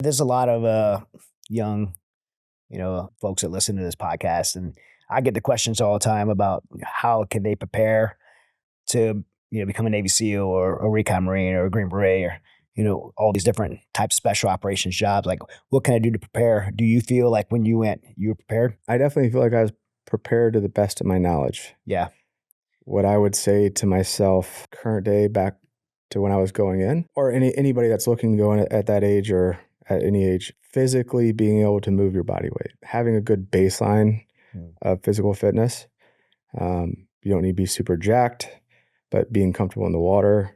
There's a lot of young, folks that listen to this podcast, and I get the questions all the time about how can they prepare to, become a Navy SEAL or a recon Marine or a Green Beret or, all these different types of special operations jobs. Like, what can I do to prepare? Do you feel like when you went, you were prepared? I definitely feel like I was prepared to the best of my knowledge. Yeah. What I would say to myself current day back to when I was going in, or anybody that's looking to go in at that age or at any age, physically being able to move your body weight, having a good baseline of physical fitness. You don't need to be super jacked, but being comfortable in the water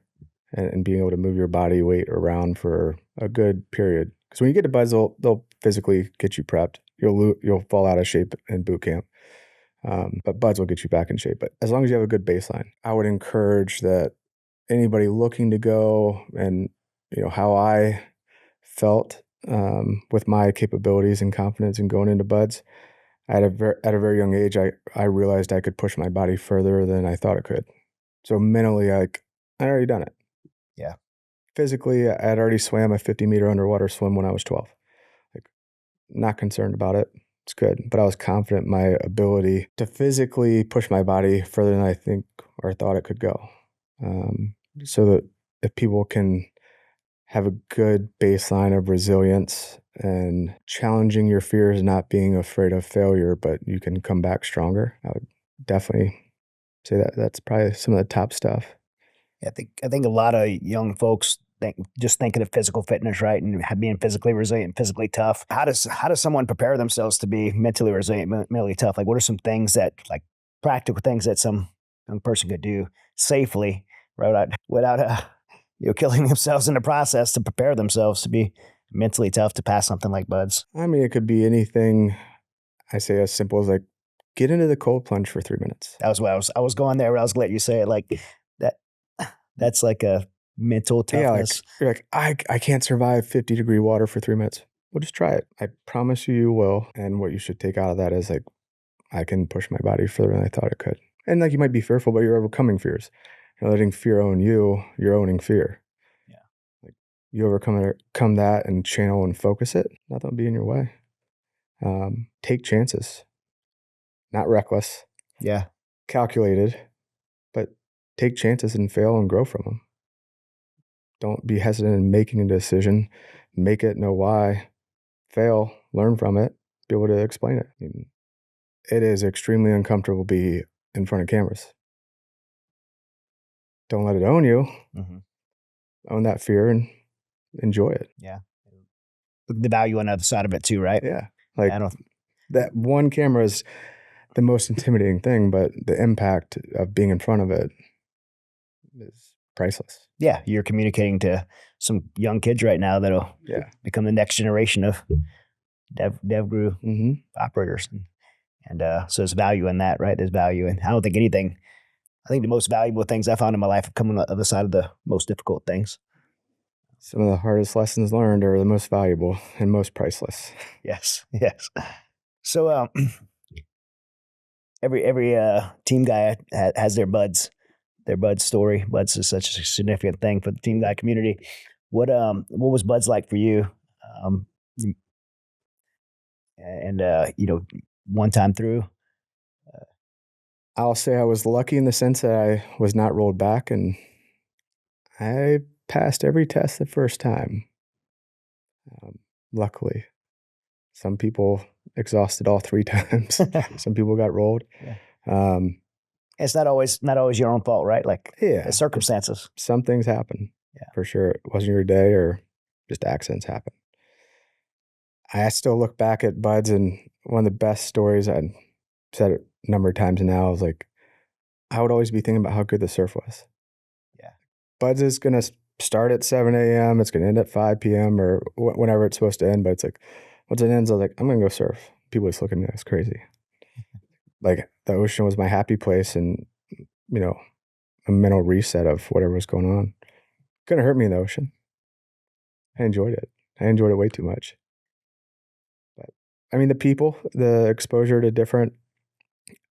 and being able to move your body weight around for a good period. Because when you get to BUD/S, they'll physically get you prepped. You'll fall out of shape in boot camp. But BUD/S will get you back in shape. But as long as you have a good baseline, I would encourage that anybody looking to go and, how I felt with my capabilities and confidence in going into BUD/S, at a very young age, I realized I could push my body further than I thought it could. So mentally, I'd already done it. Yeah. Physically, I had already swam a 50-meter underwater swim when I was 12. Like, not concerned about it. It's good. But I was confident in my ability to physically push my body further than I think or thought it could go. So that if people can have a good baseline of resilience and challenging your fears, not being afraid of failure, but you can come back stronger, I would definitely say that that's probably some of the top stuff. I think a lot of young folks just thinking of physical fitness, right, and being physically resilient, physically tough. How does someone prepare themselves to be mentally resilient, mentally tough? Like, what are some things that, like, practical things that some young person could do safely, right, without killing themselves in the process to prepare themselves to be mentally tough to pass something like BUD/S? I mean, it could be anything. I say as simple as like, get into the cold plunge for 3 minutes. That was what I was going there. But I was gonna let you say it like that. That's like a mental Yeah, like toughness. you're like, I can't survive 50-degree water for 3 minutes. Well, just try it. I promise you will. And what you should take out of that is like, I can push my body further than I thought it could. And like, you might be fearful, but you're overcoming fears. You're letting fear own you. You're owning fear. Yeah. Like, you overcome that and channel and focus it. Nothing will be in your way. Take chances, not reckless, Yeah. calculated, but take chances and fail and grow from them. Don't be hesitant in making a decision. Make it, know why. Fail, learn from it, be able to explain it. I mean, it is extremely uncomfortable to be in front of cameras. Don't let it own you. Hmm. Own that fear and enjoy it. Yeah. The value on the other side of it too, right? Yeah. Like, I don't. that one camera is the most intimidating thing, but the impact of being in front of it is priceless. Yeah, you're communicating to some young kids right now that'll Yeah. become the next generation of dev guru Mm-hmm. operators, and so there's value in that, right? There's value, and I don't think anything. I think the most valuable things I found in my life have come on the other side of the most difficult things. Some of the hardest lessons learned are the most valuable and most priceless. Yes, yes. So every team guy has their BUD/S story. BUD/S is such a significant thing for the team guy community. What was BUD/S like for you? Um, and one time through. I'll say I was lucky in the sense that I was not rolled back and I passed every test the first time. Luckily, some people exhausted all 3 times. Some people got rolled. Yeah. Um, It's not always your own fault, right? Like, yeah, circumstances. some things happen. Yeah. For sure. It wasn't your day or just accidents happen. I still look back at BUD/S, and one of the best stories, I've said it a number of times now, is like, I would always be thinking about how good the surf was. Yeah. BUD/S is going to start at 7 a.m. It's going to end at 5 p.m. or whenever it's supposed to end. But it's like, once it ends, I was like, I'm going to go surf. People just look at me like it's crazy. Like, the ocean was my happy place and, a mental reset of whatever was going on. Couldn't hurt me in the ocean. I enjoyed it. I enjoyed it way too much. But I mean, the people, the exposure to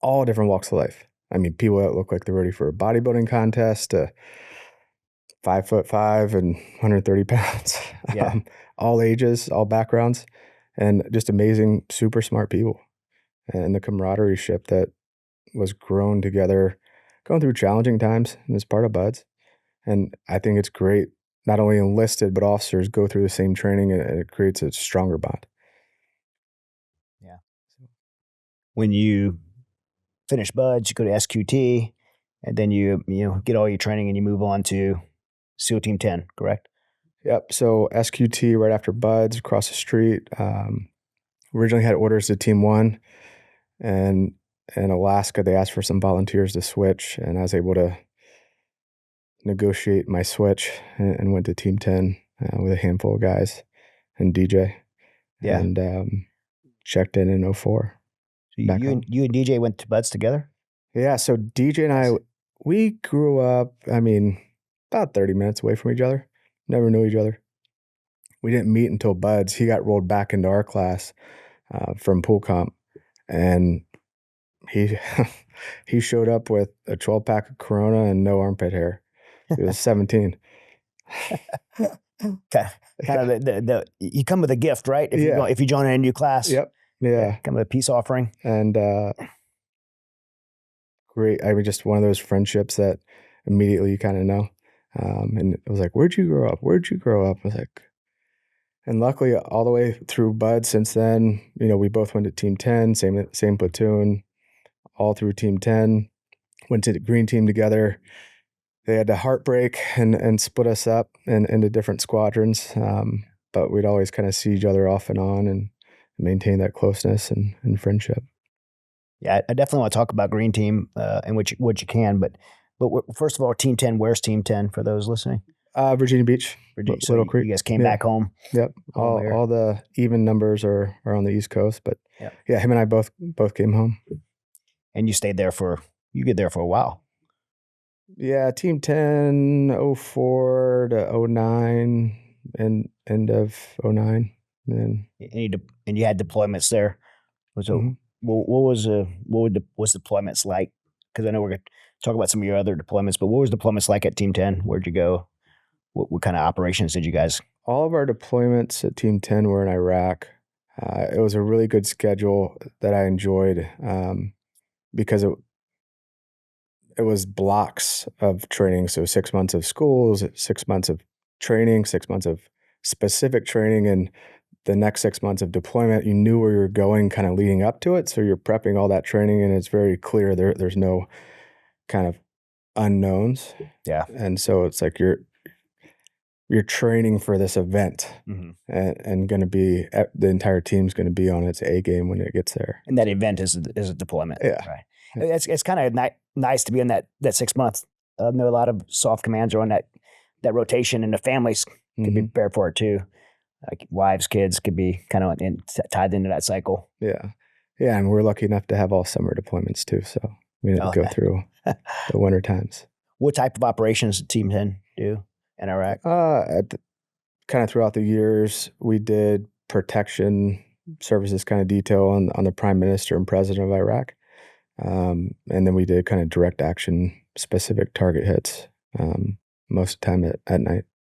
all different walks of life. I mean, people that look like they're ready for a bodybuilding contest, 5'5" and 130 pounds, Yeah. all ages, all backgrounds, and just amazing, super smart people. And the camaraderie ship that was grown together, going through challenging times, and as part of Buds. And I think it's great. Not only enlisted, but officers go through the same training, and it creates a stronger bond. Yeah. When you finish Buds, you go to SQT, and then you get all your training and you move on to SEAL Team 10, correct? Yep. So SQT right after Buds across the street. Originally had orders to Team 1, and in Alaska they asked for some volunteers to switch, and I was able to negotiate my switch and went to Team 10 with a handful of guys and DJ, Yeah. and checked in '04 So back home. you and DJ went to Buds together? Yeah, so DJ and I, Nice. we grew up, I mean, about 30 minutes away from each other. Never knew each other. We didn't meet until Buds. He got rolled back into our class from pool comp, and he he showed up with a 12-pack of Corona and no armpit hair. He was 17. Okay. Kind of the you come with a gift, right? Yeah. If you join a new class. Yep. Yeah. Come with a peace offering. And great. I mean, just one of those friendships that immediately you kind of know. And it was like, where'd you grow up? Where'd you grow up? I was like, and luckily all the way through Bud since then, we both went to Team 10, same platoon, all through Team 10, went to the green team together. They had to heartbreak and split us up into different squadrons. But we'd always kind of see each other off and on and maintain that closeness and friendship. Yeah, I definitely want to talk about Green Team and what you can, but first of all, Team 10. Where's Team 10 for those listening? Virginia Beach, Virginia. So Little Creek. you guys came Yeah. back home. Yep. Home there. All the even numbers are on the East Coast, but Yeah. yeah, him and I both came home. And you stayed there you get there for a while. Yeah, Team 10, '04 to '09, and end of '09. And And you had deployments there. So Mhm. what's deployments like? Because I know we're going to talk about some of your other deployments, but what was deployments like at Team 10? Where'd you go? What kind of operations did you guys? All of our deployments at Team 10 were in Iraq. It was a really good schedule that I enjoyed because it was blocks of training. So 6 months of schools, 6 months of training, 6 months of specific training, and the next 6 months of deployment. You knew where you're going kind of leading up to it. So you're prepping all that training, and it's very clear there's no kind of unknowns. Yeah. And so it's like you're training for this event, Mm-hmm. and going to be the entire team's going to be on its A game when it gets there. And that event is a deployment. Yeah. Right. Yeah. It's kind of nice to be in that 6 months. I know a lot of soft commands are on that rotation, and the families can be prepared for it too. Like wives, kids could be kind of tied into that cycle. Yeah. Yeah. And we're lucky enough to have all summer deployments too. So we didn't go through the winter times. What type of operations did Team 10 do in Iraq? Kind of throughout the years, we did protection services kind of detail on the prime minister and president of Iraq. And then we did kind of direct action specific target hits most of the time at night.